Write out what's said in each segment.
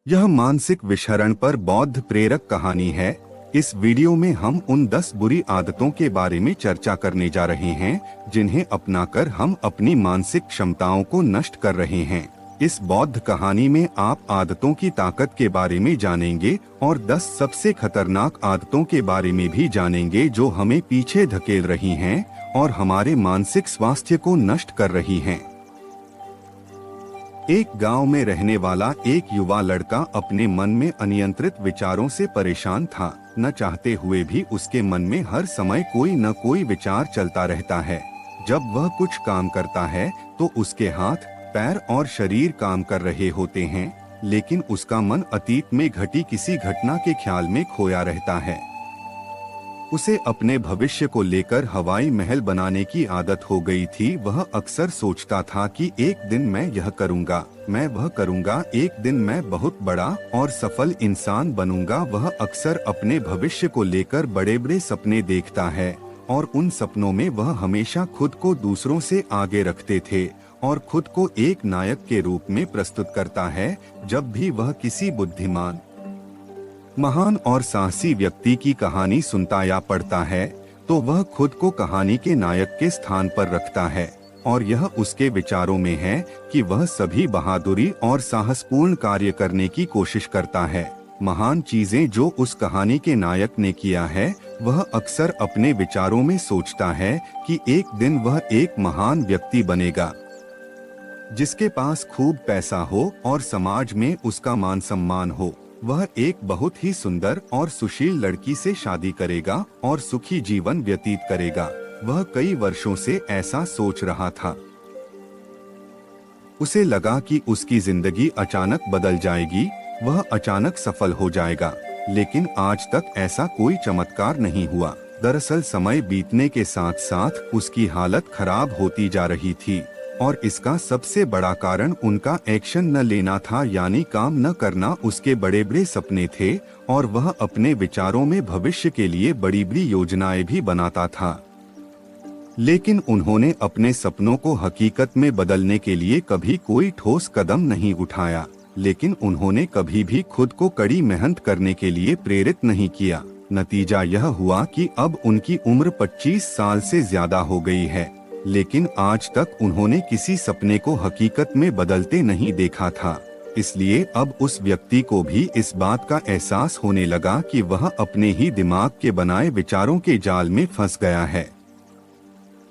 यह मानसिक विषहरण पर बौद्ध प्रेरक कहानी है। इस वीडियो में हम उन 10 बुरी आदतों के बारे में चर्चा करने जा रहे हैं जिन्हें अपनाकर हम अपनी मानसिक क्षमताओं को नष्ट कर रहे हैं। इस बौद्ध कहानी में आप आदतों की ताकत के बारे में जानेंगे और 10 सबसे खतरनाक आदतों के बारे में भी जानेंगे जो हमें पीछे धकेल रही हैं और हमारे मानसिक स्वास्थ्य को नष्ट कर रही हैं। एक गांव में रहने वाला एक युवा लड़का अपने मन में अनियंत्रित विचारों से परेशान था। न चाहते हुए भी उसके मन में हर समय कोई न कोई विचार चलता रहता है। जब वह कुछ काम करता है तो उसके हाथ, पैर और शरीर काम कर रहे होते हैं, लेकिन उसका मन अतीत में घटी किसी घटना के ख्याल में खोया रहता है। उसे अपने भविष्य को लेकर हवाई महल बनाने की आदत हो गई थी। वह अक्सर सोचता था कि एक दिन मैं यह करूंगा, मैं वह करूंगा, एक दिन मैं बहुत बड़ा और सफल इंसान बनूंगा। वह अक्सर अपने भविष्य को लेकर बड़े बड़े सपने देखता है और उन सपनों में वह हमेशा खुद को दूसरों से आगे रखते थे और खुद को एक नायक के रूप में प्रस्तुत करता है। जब भी वह किसी बुद्धिमान, महान और साहसी व्यक्ति की कहानी सुनता या पढ़ता है तो वह खुद को कहानी के नायक के स्थान पर रखता है और यह उसके विचारों में है कि वह सभी बहादुरी और साहसपूर्ण कार्य करने की कोशिश करता है। महान चीजें जो उस कहानी के नायक ने किया है वह अक्सर अपने विचारों में सोचता है कि एक दिन वह एक महान व्यक्ति बनेगा जिसके पास खूब पैसा हो और समाज में उसका मान सम्मान हो। वह एक बहुत ही सुंदर और सुशील लड़की से शादी करेगा और सुखी जीवन व्यतीत करेगा। वह कई वर्षों से ऐसा सोच रहा था। उसे लगा कि उसकी जिंदगी अचानक बदल जाएगी, वह अचानक सफल हो जाएगा, लेकिन आज तक ऐसा कोई चमत्कार नहीं हुआ। दरअसल समय बीतने के साथ साथ उसकी हालत खराब होती जा रही थी और इसका सबसे बड़ा कारण उनका एक्शन न लेना था, यानी काम न करना। उसके बड़े बड़े सपने थे और वह अपने विचारों में भविष्य के लिए बड़ी बड़ी योजनाएं भी बनाता था, लेकिन उन्होंने अपने सपनों को हकीकत में बदलने के लिए कभी कोई ठोस कदम नहीं उठाया। लेकिन उन्होंने कभी भी खुद को कड़ी मेहनत करने के लिए प्रेरित नहीं किया। नतीजा यह हुआ कि अब उनकी उम्र 25 साल से ज्यादा हो गई है, लेकिन आज तक उन्होंने किसी सपने को हकीकत में बदलते नहीं देखा था। इसलिए अब उस व्यक्ति को भी इस बात का एहसास होने लगा कि वह अपने ही दिमाग के बनाए विचारों के जाल में फंस गया है,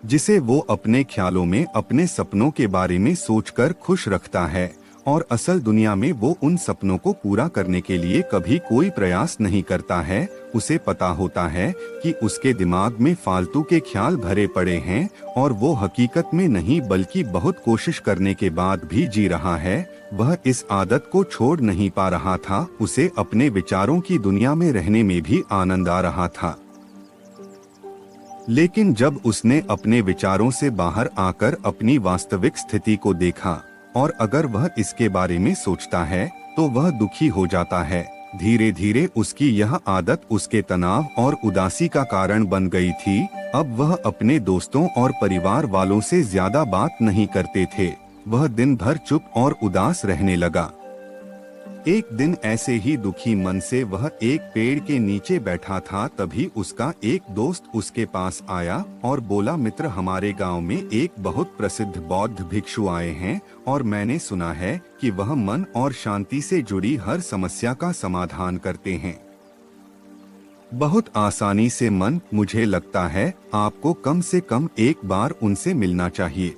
जिसे वो अपने ख्यालों में अपने सपनों के बारे में सोचकर खुश रखता है और असल दुनिया में वो उन सपनों को पूरा करने के लिए कभी कोई प्रयास नहीं करता है। उसे पता होता है कि उसके दिमाग में फालतू के ख्याल भरे पड़े हैं और वो हकीकत में नहीं बल्कि बहुत कोशिश करने के बाद भी जी रहा है। वह इस आदत को छोड़ नहीं पा रहा था। उसे अपने विचारों की दुनिया में रहने में भी आनंद आ रहा था, लेकिन जब उसने अपने विचारों से बाहर आकर अपनी वास्तविक स्थिति को देखा और अगर वह इसके बारे में सोचता है तो वह दुखी हो जाता है। धीरे धीरे उसकी यह आदत उसके तनाव और उदासी का कारण बन गई थी। अब वह अपने दोस्तों और परिवार वालों से ज्यादा बात नहीं करते थे। वह दिन भर चुप और उदास रहने लगा। एक दिन ऐसे ही दुखी मन से वह एक पेड़ के नीचे बैठा था, तभी उसका एक दोस्त उसके पास आया और बोला, मित्र, हमारे गांव में एक बहुत प्रसिद्ध बौद्ध भिक्षु आए हैं और मैंने सुना है कि वह मन और शांति से जुड़ी हर समस्या का समाधान करते हैं बहुत आसानी से। मन, मुझे लगता है आपको कम से कम एक बार उनसे मिलना चाहिए,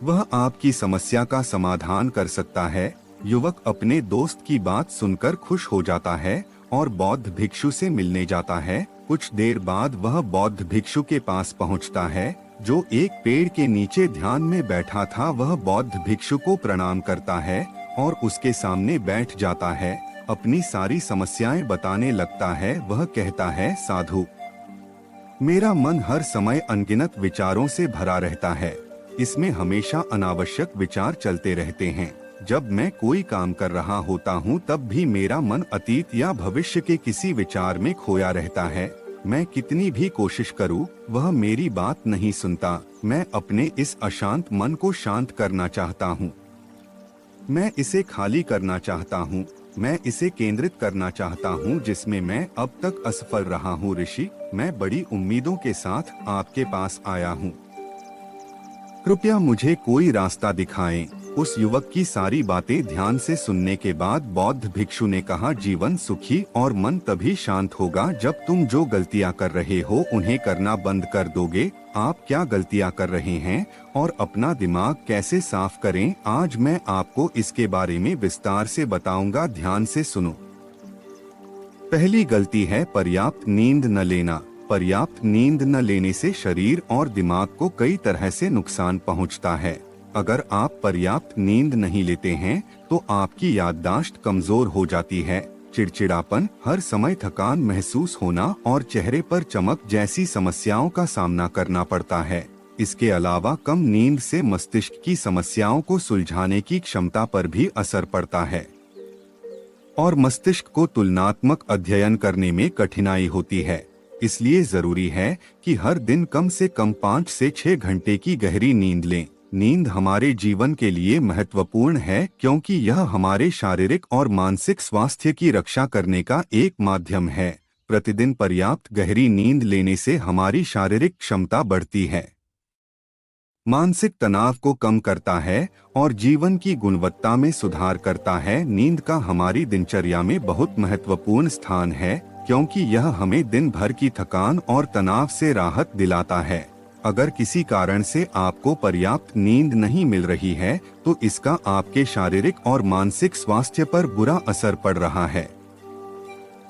वह आपकी समस्या का समाधान कर सकता है। युवक अपने दोस्त की बात सुनकर खुश हो जाता है और बौद्ध भिक्षु से मिलने जाता है। कुछ देर बाद वह बौद्ध भिक्षु के पास पहुंचता है जो एक पेड़ के नीचे ध्यान में बैठा था। वह बौद्ध भिक्षु को प्रणाम करता है और उसके सामने बैठ जाता है। अपनी सारी समस्याएं बताने लगता है। वह कहता है, साधु, मेरा मन हर समय अनगिनत विचारों से भरा रहता है। इसमें हमेशा अनावश्यक विचार चलते रहते हैं। जब मैं कोई काम कर रहा होता हूँ तब भी मेरा मन अतीत या भविष्य के किसी विचार में खोया रहता है। मैं कितनी भी कोशिश करूँ वह मेरी बात नहीं सुनता। मैं अपने इस अशांत मन को शांत करना चाहता हूँ। मैं इसे खाली करना चाहता हूँ, मैं इसे केंद्रित करना चाहता हूँ जिसमें मैं अब तक असफल रहा हूँ। ऋषि, मैं बड़ी उम्मीदों के साथ आपके पास आया हूँ, कृपया मुझे कोई रास्ता दिखाएं। उस युवक की सारी बातें ध्यान से सुनने के बाद बौद्ध भिक्षु ने कहा, जीवन सुखी और मन तभी शांत होगा जब तुम जो गलतियां कर रहे हो उन्हें करना बंद कर दोगे। आप क्या गलतियां कर रहे हैं और अपना दिमाग कैसे साफ करें, आज मैं आपको इसके बारे में विस्तार से बताऊंगा। ध्यान से सुनो। पहली गलती है पर्याप्त नींद न लेना। पर्याप्त नींद न लेने से शरीर और दिमाग को कई तरह से नुकसान पहुंचता है। अगर आप पर्याप्त नींद नहीं लेते हैं तो आपकी याददाश्त कमजोर हो जाती है, चिड़चिड़ापन, हर समय थकान महसूस होना और चेहरे पर चमक जैसी समस्याओं का सामना करना पड़ता है। इसके अलावा कम नींद से मस्तिष्क की समस्याओं को सुलझाने की क्षमता पर भी असर पड़ता है और मस्तिष्क को तुलनात्मक अध्ययन करने में कठिनाई होती है। इसलिए जरूरी है कि हर दिन कम से कम 5 से 6 घंटे की गहरी नींद लें। नींद हमारे जीवन के लिए महत्वपूर्ण है क्योंकि यह हमारे शारीरिक और मानसिक स्वास्थ्य की रक्षा करने का एक माध्यम है। प्रतिदिन पर्याप्त गहरी नींद लेने से हमारी शारीरिक क्षमता बढ़ती है, मानसिक तनाव को कम करता है और जीवन की गुणवत्ता में सुधार करता है। नींद का हमारी दिनचर्या में बहुत महत्वपूर्ण स्थान है क्योंकि यह हमें दिन भर की थकान और तनाव से राहत दिलाता है। अगर किसी कारण से आपको पर्याप्त नींद नहीं मिल रही है तो इसका आपके शारीरिक और मानसिक स्वास्थ्य पर बुरा असर पड़ रहा है।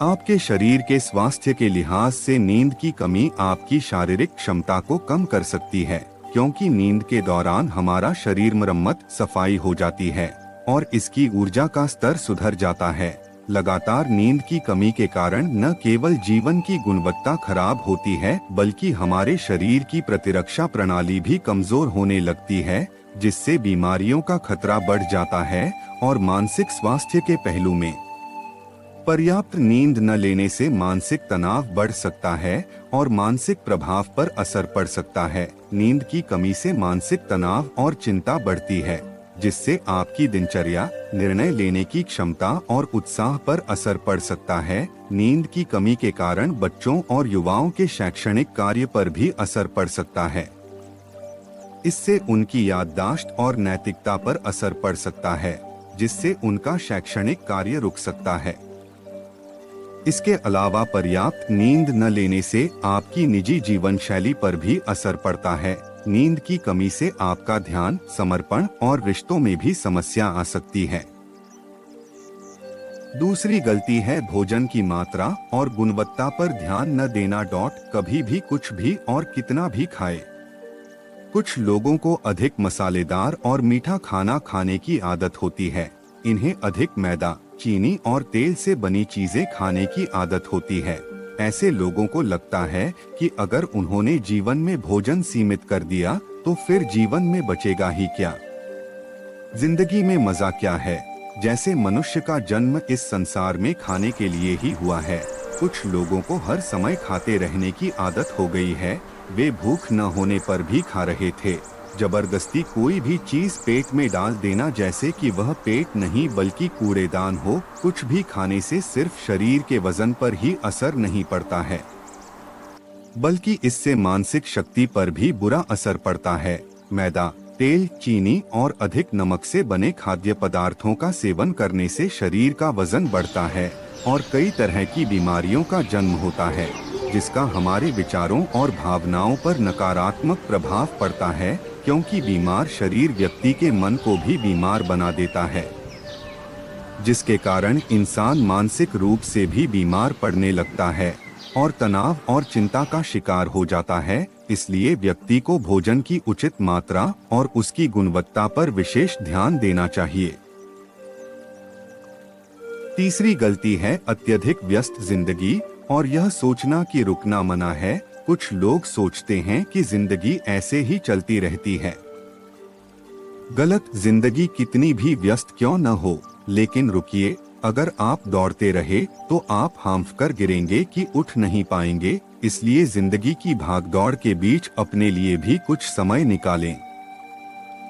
आपके शरीर के स्वास्थ्य के लिहाज से नींद की कमी आपकी शारीरिक क्षमता को कम कर सकती है क्योंकि नींद के दौरान हमारा शरीर मरम्मत, सफाई हो जाती है और इसकी ऊर्जा का स्तर सुधर जाता है। लगातार नींद की कमी के कारण न केवल जीवन की गुणवत्ता खराब होती है बल्कि हमारे शरीर की प्रतिरक्षा प्रणाली भी कमजोर होने लगती है, जिससे बीमारियों का खतरा बढ़ जाता है। और मानसिक स्वास्थ्य के पहलू में पर्याप्त नींद न लेने से मानसिक तनाव बढ़ सकता है और मानसिक प्रभाव पर असर पड़ सकता है। नींद की कमी से मानसिक तनाव और चिंता बढ़ती है, जिससे आपकी दिनचर्या, निर्णय लेने की क्षमता और उत्साह पर असर पड़ सकता है। नींद की कमी के कारण बच्चों और युवाओं के शैक्षणिक कार्य पर भी असर पड़ सकता है। इससे उनकी याददाश्त और नैतिकता पर असर पड़ सकता है, जिससे उनका शैक्षणिक कार्य रुक सकता है। इसके अलावा पर्याप्त नींद न लेने से आपकी निजी जीवन शैली पर भी असर पड़ता है। नींद की कमी से आपका ध्यान, समर्पण और रिश्तों में भी समस्या आ सकती है। दूसरी गलती है भोजन की मात्रा और गुणवत्ता पर ध्यान न देना। कभी भी कुछ भी और कितना भी खाए। कुछ लोगों को अधिक मसालेदार और मीठा खाना खाने की आदत होती है। इन्हें अधिक मैदा, चीनी और तेल से बनी चीजें खाने की आदत होती है। ऐसे लोगों को लगता है कि अगर उन्होंने जीवन में भोजन सीमित कर दिया तो फिर जीवन में बचेगा ही क्या, जिंदगी में मजा क्या है, जैसे मनुष्य का जन्म इस संसार में खाने के लिए ही हुआ है। कुछ लोगों को हर समय खाते रहने की आदत हो गई है। वे भूख न होने पर भी खा रहे थे। जबरदस्ती कोई भी चीज पेट में डाल देना, जैसे कि वह पेट नहीं बल्कि कूड़ेदान हो। कुछ भी खाने से सिर्फ शरीर के वजन पर ही असर नहीं पड़ता है, बल्कि इससे मानसिक शक्ति पर भी बुरा असर पड़ता है। मैदा, तेल, चीनी और अधिक नमक से बने खाद्य पदार्थों का सेवन करने से शरीर का वजन बढ़ता है और कई तरह की बीमारियों का जन्म होता है, जिसका हमारे विचारों और भावनाओं पर नकारात्मक प्रभाव पड़ता है, क्योंकि बीमार शरीर व्यक्ति के मन को भी बीमार बना देता है, जिसके कारण इंसान मानसिक रूप से भी बीमार पड़ने लगता है और तनाव और चिंता का शिकार हो जाता है। इसलिए व्यक्ति को भोजन की उचित मात्रा और उसकी गुणवत्ता पर विशेष ध्यान देना चाहिए। तीसरी गलती है अत्यधिक व्यस्त जिंदगी और यह सोचना कि रुकना मना है। कुछ लोग सोचते हैं कि जिंदगी ऐसे ही चलती रहती है। गलत। जिंदगी कितनी भी व्यस्त क्यों न हो, लेकिन रुकिए। अगर आप दौड़ते रहे तो आप हांफ कर गिरेंगे कि उठ नहीं पाएंगे। इसलिए जिंदगी की भागदौड़ के बीच अपने लिए भी कुछ समय निकालें।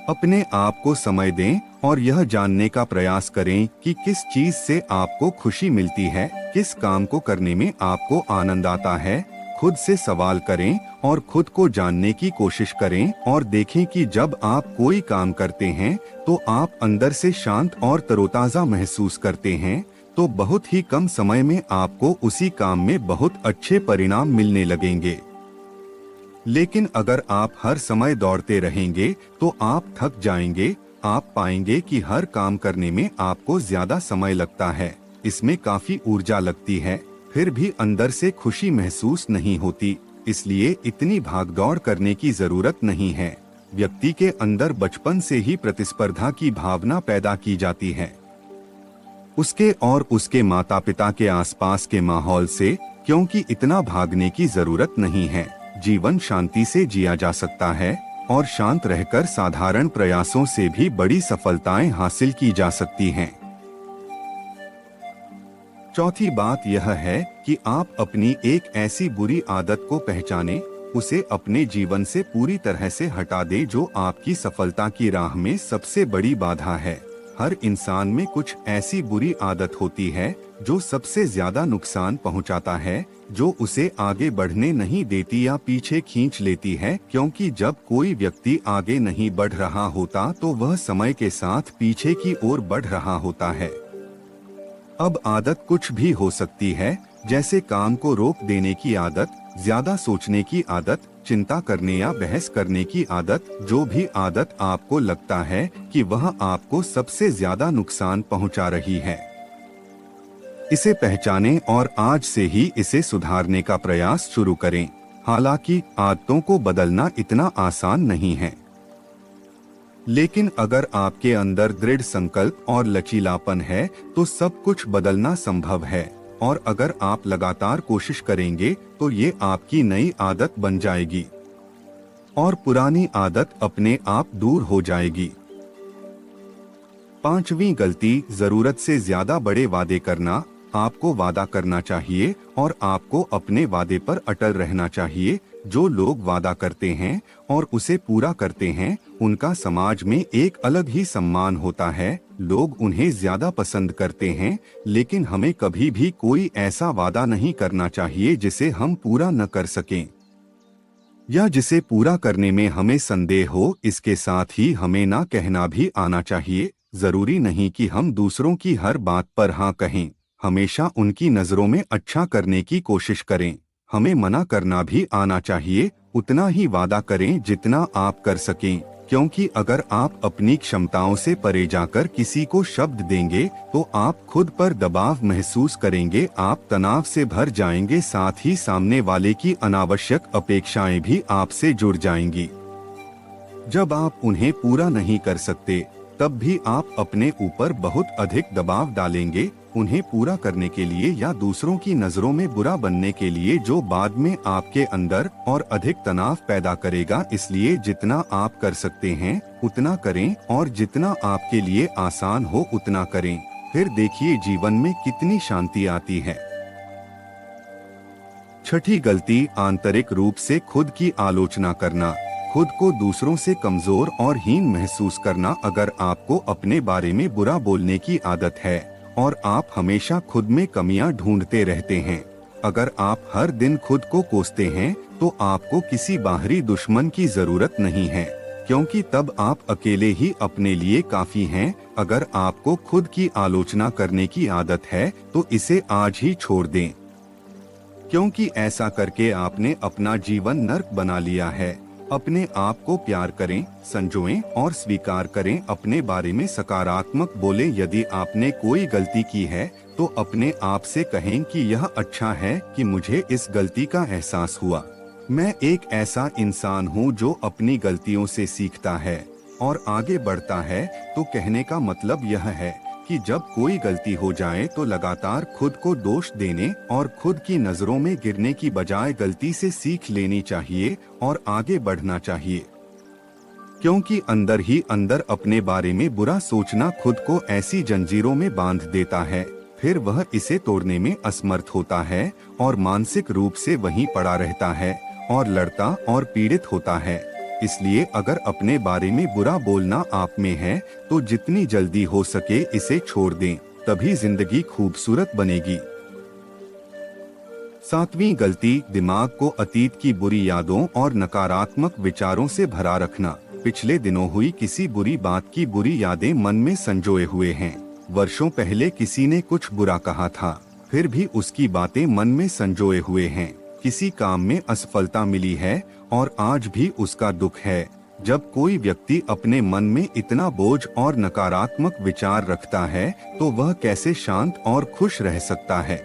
अपने आप को समय दें और यह जानने का प्रयास करें कि किस चीज से आपको खुशी मिलती है, किस काम को करने में आपको आनंद आता है। खुद से सवाल करें और खुद को जानने की कोशिश करें और देखें कि जब आप कोई काम करते हैं तो आप अंदर से शांत और तरोताजा महसूस करते हैं, तो बहुत ही कम समय में आपको उसी काम में बहुत अच्छे परिणाम मिलने लगेंगे। लेकिन अगर आप हर समय दौड़ते रहेंगे तो आप थक जाएंगे। आप पाएंगे कि हर काम करने में आपको ज्यादा समय लगता है, इसमें काफी ऊर्जा लगती है, फिर भी अंदर से खुशी महसूस नहीं होती। इसलिए इतनी भागदौड़ करने की जरूरत नहीं है। व्यक्ति के अंदर बचपन से ही प्रतिस्पर्धा की भावना पैदा की जाती है, उसके और उसके माता पिता के आसपास के माहौल से, क्योंकि इतना भागने की जरूरत नहीं है। जीवन शांति से जिया जा सकता है और शांत रहकर साधारण प्रयासों से भी बड़ी सफलताएं हासिल की जा सकती हैं। चौथी बात यह है कि आप अपनी एक ऐसी बुरी आदत को पहचानें, उसे अपने जीवन से पूरी तरह से हटा दें जो आपकी सफलता की राह में सबसे बड़ी बाधा है। हर इंसान में कुछ ऐसी बुरी आदत होती है जो सबसे ज्यादा नुकसान पहुंचाता है, जो उसे आगे बढ़ने नहीं देती या पीछे खींच लेती है, क्योंकि जब कोई व्यक्ति आगे नहीं बढ़ रहा होता तो वह समय के साथ पीछे की ओर बढ़ रहा होता है। अब आदत कुछ भी हो सकती है, जैसे काम को रोक देने की आदत, ज्यादा सोचने की आदत, चिंता करने या बहस करने की आदत। जो भी आदत आपको लगता है कि वह आपको सबसे ज्यादा नुकसान पहुंचा रही है, इसे पहचानें और आज से ही इसे सुधारने का प्रयास शुरू करें। हालांकि आदतों को बदलना इतना आसान नहीं है, लेकिन अगर आपके अंदर दृढ़ संकल्प और लचीलापन है तो सब कुछ बदलना संभव है। और अगर आप लगातार कोशिश करेंगे तो ये आपकी नई आदत बन जाएगी और पुरानी आदत अपने आप दूर हो जाएगी। पांचवी गलती, जरूरत से ज्यादा बड़े वादे करना। आपको वादा करना चाहिए और आपको अपने वादे पर अटल रहना चाहिए। जो लोग वादा करते हैं और उसे पूरा करते हैं, उनका समाज में एक अलग ही सम्मान होता है। लोग उन्हें ज्यादा पसंद करते हैं, लेकिन हमें कभी भी कोई ऐसा वादा नहीं करना चाहिए जिसे हम पूरा न कर सकें या जिसे पूरा करने में हमें संदेह हो। इसके साथ ही हमें ना कहना भी आना चाहिए। जरूरी नहीं कि हम दूसरों की हर बात पर हाँ कहें। हमेशा उनकी नजरों में अच्छा करने की कोशिश करें। हमें मना करना भी आना चाहिए। उतना ही वादा करें जितना आप कर सकें, क्योंकि अगर आप अपनी क्षमताओं से परे जाकर किसी को शब्द देंगे तो आप खुद पर दबाव महसूस करेंगे, आप तनाव से भर जाएंगे, साथ ही सामने वाले की अनावश्यक अपेक्षाएं भी आपसे जुड़ जाएंगी। जब आप उन्हें पूरा नहीं कर सकते, तब भी आप अपने ऊपर बहुत अधिक दबाव डालेंगे उन्हें पूरा करने के लिए या दूसरों की नजरों में बुरा बनने के लिए, जो बाद में आपके अंदर और अधिक तनाव पैदा करेगा। इसलिए जितना आप कर सकते हैं उतना करें और जितना आपके लिए आसान हो उतना करें। फिर देखिए जीवन में कितनी शांति आती है। छठी गलती, आंतरिक रूप से खुद की आलोचना करना। खुद को दूसरों से कमजोर और हीन महसूस करना। अगर आपको अपने बारे में बुरा बोलने की आदत है और आप हमेशा खुद में कमियां ढूंढते रहते हैं, अगर आप हर दिन खुद को कोसते हैं, तो आपको किसी बाहरी दुश्मन की जरूरत नहीं है, क्योंकि तब आप अकेले ही अपने लिए काफी हैं। अगर आपको खुद की आलोचना करने की आदत है तो इसे आज ही छोड़ दें, क्योंकि ऐसा करके आपने अपना जीवन नर्क बना लिया है। अपने आप को प्यार करें, संजोएं और स्वीकार करें। अपने बारे में सकारात्मक बोले। यदि आपने कोई गलती की है तो अपने आप से कहें कि यह अच्छा है कि मुझे इस गलती का एहसास हुआ। मैं एक ऐसा इंसान हूँ जो अपनी गलतियों से सीखता है और आगे बढ़ता है। तो कहने का मतलब यह है कि जब कोई गलती हो जाए तो लगातार खुद को दोष देने और खुद की नजरों में गिरने की बजाय गलती से सीख लेनी चाहिए और आगे बढ़ना चाहिए, क्योंकि अंदर ही अंदर अपने बारे में बुरा सोचना खुद को ऐसी जंजीरों में बांध देता है। फिर वह इसे तोड़ने में असमर्थ होता है और मानसिक रूप से वहीं पड़ा रहता है और लड़ता और पीड़ित होता है। इसलिए अगर अपने बारे में बुरा बोलना आप में है तो जितनी जल्दी हो सके इसे छोड़ दें, तभी जिंदगी खूबसूरत बनेगी। 7वीं गलती, दिमाग को अतीत की बुरी यादों और नकारात्मक विचारों से भरा रखना। पिछले दिनों हुई किसी बुरी बात की बुरी यादें मन में संजोए हुए हैं। वर्षों पहले किसी ने कुछ बुरा कहा था, फिर भी उसकी बातें मन में संजोए हुए हैं। किसी काम में असफलता मिली है और आज भी उसका दुख है। जब कोई व्यक्ति अपने मन में इतना बोझ और नकारात्मक विचार रखता है तो वह कैसे शांत और खुश रह सकता है।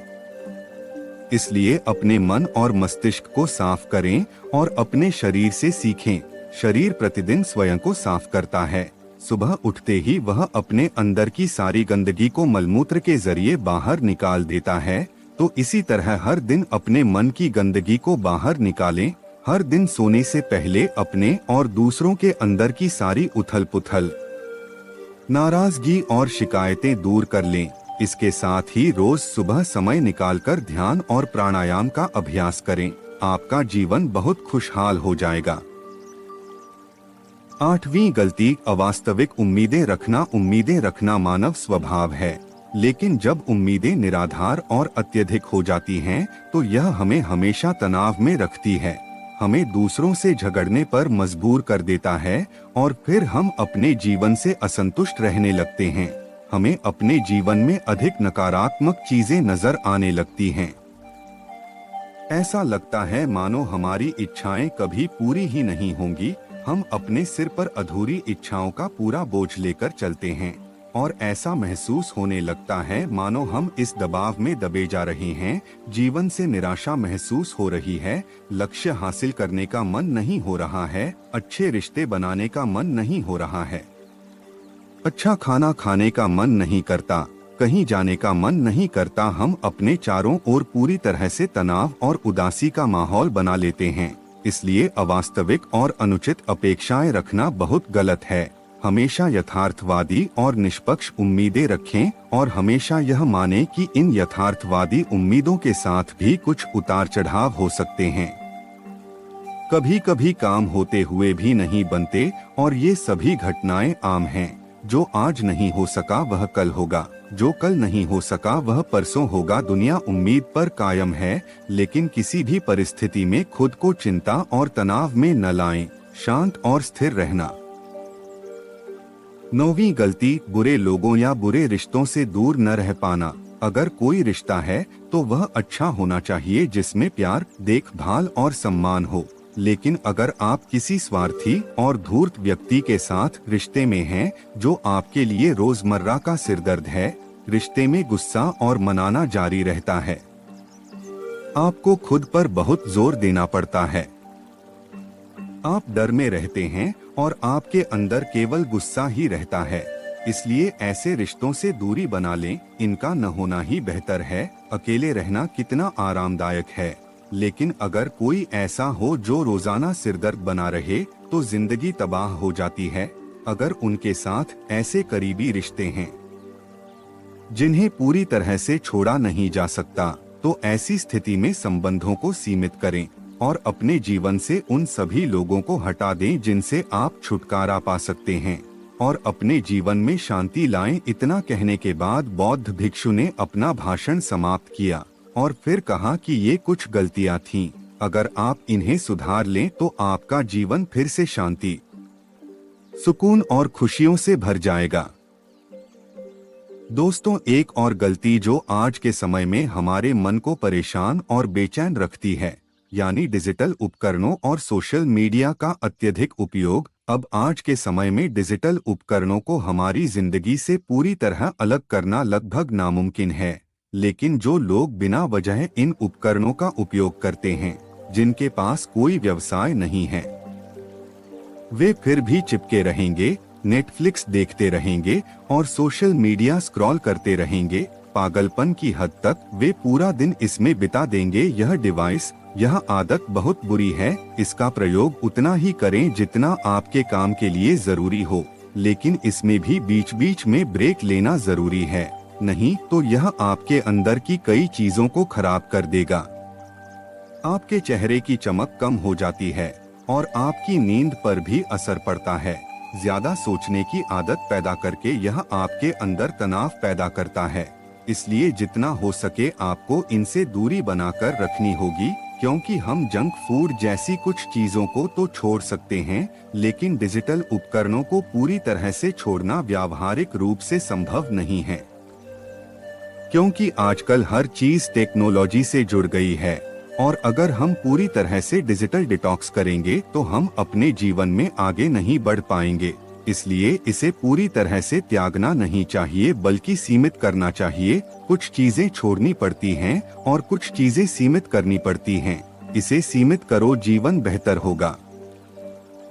इसलिए अपने मन और मस्तिष्क को साफ करें और अपने शरीर से सीखें। शरीर प्रतिदिन स्वयं को साफ करता है। सुबह उठते ही वह अपने अंदर की सारी गंदगी को मलमूत्र के जरिए बाहर निकाल देता है। तो इसी तरह हर दिन अपने मन की गंदगी को बाहर निकालें। हर दिन सोने से पहले अपने और दूसरों के अंदर की सारी उथल पुथल, नाराजगी और शिकायतें दूर कर लें। इसके साथ ही रोज सुबह समय निकालकर ध्यान और प्राणायाम का अभ्यास करें। आपका जीवन बहुत खुशहाल हो जाएगा। 8वीं गलती, अवास्तविक उम्मीदें रखना। उम्मीदें रखना मानव स्वभाव है, लेकिन जब उम्मीदें निराधार और अत्यधिक हो जाती हैं, तो यह हमें हमेशा तनाव में रखती है। हमें दूसरों से झगड़ने पर मजबूर कर देता है और फिर हम अपने जीवन से असंतुष्ट रहने लगते हैं। हमें अपने जीवन में अधिक नकारात्मक चीजें नजर आने लगती हैं। ऐसा लगता है मानो हमारी इच्छाएं कभी पूरी ही नहीं होंगी। हम अपने सिर पर अधूरी इच्छाओं का पूरा बोझ लेकर चलते हैं और ऐसा महसूस होने लगता है मानो हम इस दबाव में दबे जा रहे हैं। जीवन से निराशा महसूस हो रही है। लक्ष्य हासिल करने का मन नहीं हो रहा है। अच्छे रिश्ते बनाने का मन नहीं हो रहा है। अच्छा खाना खाने का मन नहीं करता। कहीं जाने का मन नहीं करता। हम अपने चारों ओर पूरी तरह से तनाव और उदासी का माहौल बना लेते हैं। इसलिए अवास्तविक और अनुचित अपेक्षाएं रखना बहुत गलत है। हमेशा यथार्थवादी और निष्पक्ष उम्मीदें रखें और हमेशा यह माने कि इन यथार्थवादी उम्मीदों के साथ भी कुछ उतार चढ़ाव हो सकते हैं। कभी कभी काम होते हुए भी नहीं बनते और ये सभी घटनाएं आम हैं। जो आज नहीं हो सका वह कल होगा, जो कल नहीं हो सका वह परसों होगा। दुनिया उम्मीद पर कायम है, लेकिन किसी भी परिस्थिति में खुद को चिंता और तनाव में न लाएं। शांत और स्थिर रहना। 9वीं गलती, बुरे लोगों या बुरे रिश्तों से दूर न रह पाना। अगर कोई रिश्ता है तो वह अच्छा होना चाहिए, जिसमें प्यार, देखभाल और सम्मान हो। लेकिन अगर आप किसी स्वार्थी और धूर्त व्यक्ति के साथ रिश्ते में हैं, जो आपके लिए रोजमर्रा का सिरदर्द है, रिश्ते में गुस्सा और मनाना जारी रहता है। आपको खुद पर बहुत जोर देना पड़ता है। आप डर में रहते हैं और आपके अंदर केवल गुस्सा ही रहता है। इसलिए ऐसे रिश्तों से दूरी बना लें। इनका न होना ही बेहतर है। अकेले रहना कितना आरामदायक है, लेकिन अगर कोई ऐसा हो जो रोजाना सिरदर्द बना रहे तो जिंदगी तबाह हो जाती है। अगर उनके साथ ऐसे करीबी रिश्ते हैं जिन्हें पूरी तरह से छोड़ा नहीं जा सकता, तो ऐसी स्थिति में संबंधों को सीमित करें और अपने जीवन से उन सभी लोगों को हटा दें जिनसे आप छुटकारा पा सकते हैं और अपने जीवन में शांति लाएं। इतना कहने के बाद बौद्ध भिक्षु ने अपना भाषण समाप्त किया और फिर कहा कि ये कुछ गलतियां थीं। अगर आप इन्हें सुधार लें तो आपका जीवन फिर से शांति, सुकून और खुशियों से भर जाएगा। दोस्तों, एक और गलती जो आज के समय में हमारे मन को परेशान और बेचैन रखती है, यानी डिजिटल उपकरणों और सोशल मीडिया का अत्यधिक उपयोग। अब आज के समय में डिजिटल उपकरणों को हमारी जिंदगी से पूरी तरह अलग करना लगभग नामुमकिन है। लेकिन जो लोग बिना वजह इन उपकरणों का उपयोग करते हैं, जिनके पास कोई व्यवसाय नहीं है, वे फिर भी चिपके रहेंगे, नेटफ्लिक्स देखते रहेंगे और सोशल मीडिया स्क्रॉल करते रहेंगे। पागलपन की हद तक वे पूरा दिन इसमें बिता देंगे। यह डिवाइस, यह आदत बहुत बुरी है। इसका प्रयोग उतना ही करें जितना आपके काम के लिए जरूरी हो, लेकिन इसमें भी बीच बीच में ब्रेक लेना जरूरी है। नहीं तो यह आपके अंदर की कई चीजों को खराब कर देगा। आपके चेहरे की चमक कम हो जाती है, और आपकी नींद पर भी असर पड़ता है। ज्यादा सोचने की आदत पैदा करके यह आपके अंदर तनाव पैदा करता है। इसलिए जितना हो सके आपको इनसे दूरी बनाकर रखनी होगी, क्योंकि हम जंक फूड जैसी कुछ चीजों को तो छोड़ सकते हैं, लेकिन डिजिटल उपकरणों को पूरी तरह से छोड़ना व्यावहारिक रूप से संभव नहीं है, क्योंकि आजकल हर चीज टेक्नोलॉजी से जुड़ गई है। और अगर हम पूरी तरह से डिजिटल डिटॉक्स करेंगे तो हम अपने जीवन में आगे नहीं बढ़ पाएंगे। इसलिए इसे पूरी तरह से त्यागना नहीं चाहिए, बल्कि सीमित करना चाहिए। कुछ चीजें छोड़नी पड़ती हैं और कुछ चीजें सीमित करनी पड़ती हैं। इसे सीमित करो, जीवन बेहतर होगा।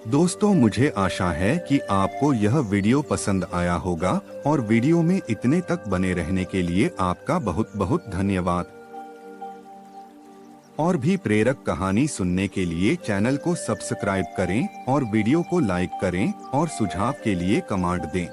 दोस्तों, मुझे आशा है कि आपको यह वीडियो पसंद आया होगा और वीडियो में इतने तक बने रहने के लिए आपका बहुत बहुत धन्यवाद। और भी प्रेरक कहानी सुनने के लिए चैनल को सब्सक्राइब करें और वीडियो को लाइक करें और सुझाव के लिए कमेंट दें।